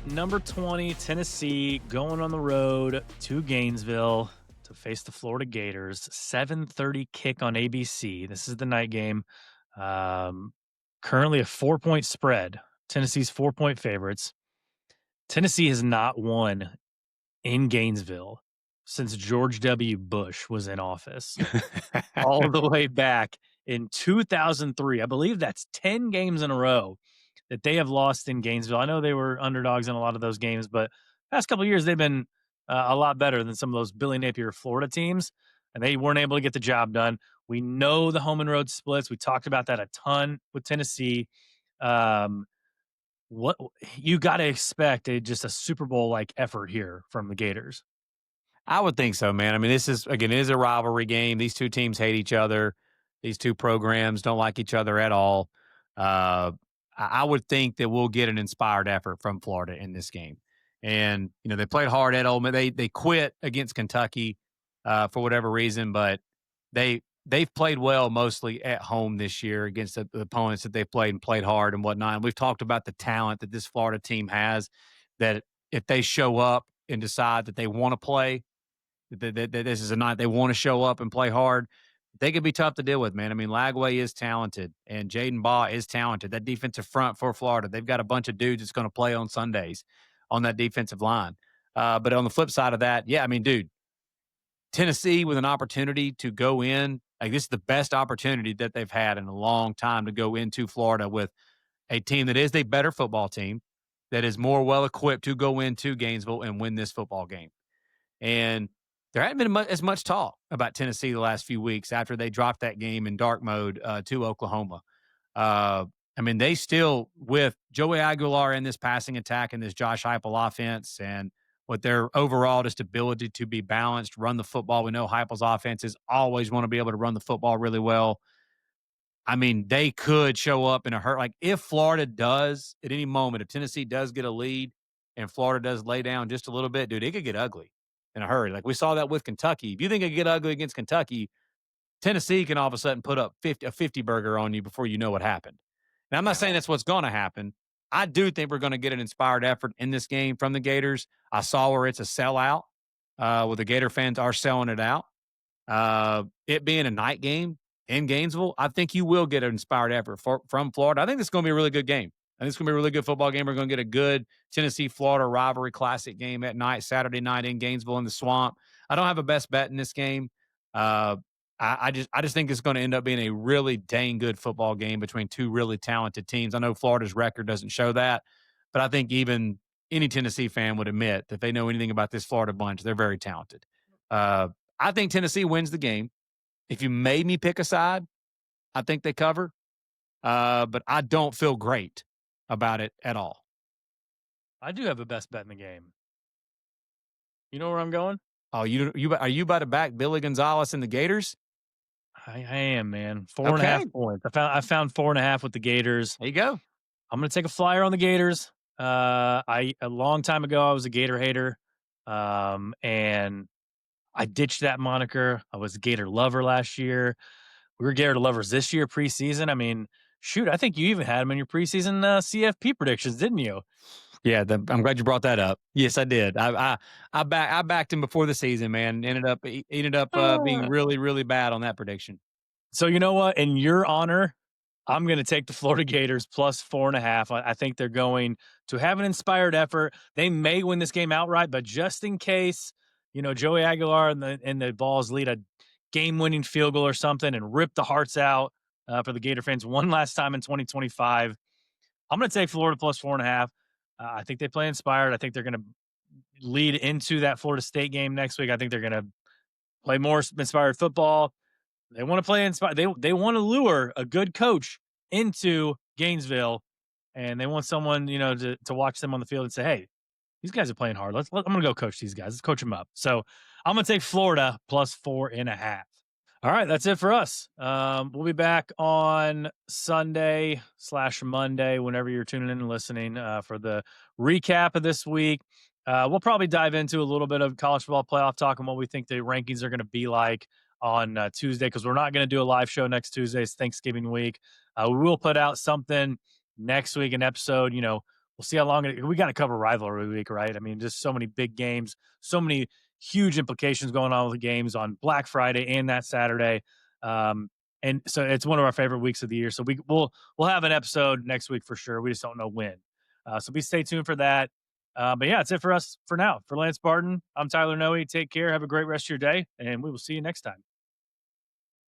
Number 20, Tennessee, going on the road to Gainesville to face the Florida Gators. 7:30 kick on ABC. This is the night game. Um, Currently a 4-point spread. Tennessee's 4-point favorites. Tennessee has not won in Gainesville since George W. Bush was in office, all the way back in 2003. I believe that's 10 games in a row that they have lost in Gainesville. I know they were underdogs in a lot of those games, but past couple of years they've been a lot better than some of those Billy Napier Florida teams, and they weren't able to get the job done. We know the home and road splits. We talked about that a ton with Tennessee. Um, what you got to expect just a Super Bowl like effort here from the Gators. I would think so, man. I mean, this is, again, it is a rivalry game. These two teams hate each other. These two programs don't like each other at all. I would think that we'll get an inspired effort from Florida in this game. And, they played hard at Ole Miss. They quit against Kentucky for whatever reason, but they've played well mostly at home this year against the opponents that they've played and played hard and whatnot. And we've talked about the talent that this Florida team has, that if they show up and decide that they want to play, that this is a night they want to show up and play hard, they could be tough to deal with, man. I mean, Lagway is talented and Jaden Baugh is talented. That defensive front for Florida, they've got a bunch of dudes that's going to play on Sundays on that defensive line. But on the flip side of that, yeah, I mean, dude, Tennessee with an opportunity to go in, like this is the best opportunity that they've had in a long time to go into Florida with a team that is a better football team, that is more well equipped to go into Gainesville and win this football game. And there hadn't been as much talk about Tennessee the last few weeks after they dropped that game in dark mode to Oklahoma. I mean, they still, with Joey Aguilar in this passing attack and this Josh Heupel offense, and with their overall just ability to be balanced, run the football. We know Heupel's offenses always want to be able to run the football really well. I mean, they could show up in a hurt. Like if Florida does at any moment, if Tennessee does get a lead and Florida does lay down just a little bit, dude, it could get ugly in a hurry. Like we saw that with Kentucky. If you think it could get ugly against Kentucky, Tennessee can all of a sudden put up a 50 burger on you before you know what happened. And I'm not saying that's what's going to happen. I do think we're going to get an inspired effort in this game from the Gators. I saw where it's a sellout, where the Gator fans are selling it out. It being a night game in Gainesville, I think you will get an inspired effort from Florida. I think this is going to be a really good game. I think it's going to be a really good football game. We're going to get a good Tennessee-Florida rivalry classic game at night, Saturday night in Gainesville in the Swamp. I don't have a best bet in this game. I just think it's going to end up being a really dang good football game between two really talented teams. I know Florida's record doesn't show that, but I think even any Tennessee fan would admit that if they know anything about this Florida bunch, they're very talented. I think Tennessee wins the game. If you made me pick a side, I think they cover. But I don't feel great about it at all. I do have a best bet in the game. You know where I'm going? Oh, are you about to back Billy Gonzales and the Gators? I am, man. 4.5 points. I found 4.5 with the Gators. There you go. I'm going to take a flyer on the Gators. A long time ago, I was a Gator hater, and I ditched that moniker. I was a Gator lover last year. We were Gator lovers this year preseason. I mean, shoot, I think you even had them in your preseason CFP predictions, didn't you? Yeah, I'm glad you brought that up. Yes, I did. I backed him before the season, man. Ended up being really, really bad on that prediction. So you know what? In your honor, I'm going to take the Florida Gators plus 4.5. I think they're going to have an inspired effort. They may win this game outright, but just in case, Joey Aguilar and the Vols lead a game-winning field goal or something and rip the hearts out for the Gator fans one last time in 2025, I'm going to take Florida plus 4.5. I think they play inspired. I think they're going to lead into that Florida State game next week. I think they're going to play more inspired football. They want to play inspired. They want to lure a good coach into Gainesville, and they want someone to watch them on the field and say, "Hey, these guys are playing hard. I'm going to go coach these guys. Let's coach them up." So I'm going to take Florida plus 4.5. All right, that's it for us. We'll be back on Sunday/Monday, whenever you're tuning in and listening for the recap of this week. We'll probably dive into a little bit of college football playoff talk and what we think the rankings are going to be like on Tuesday, because we're not going to do a live show next Tuesday. It's Thanksgiving week. We will put out something next week, an episode. We'll we'll see how long we got to cover rivalry week, right? I mean, just so many big games, so many huge implications going on with the games on Black Friday and that Saturday. Um, and so it's one of our favorite weeks of the year. So we'll have an episode next week for sure. We just don't know when. So be stay tuned for that. But yeah, that's it for us for now. For Lance Barton, I'm Tyler Noe. Take care. Have a great rest of your day, and we will see you next time.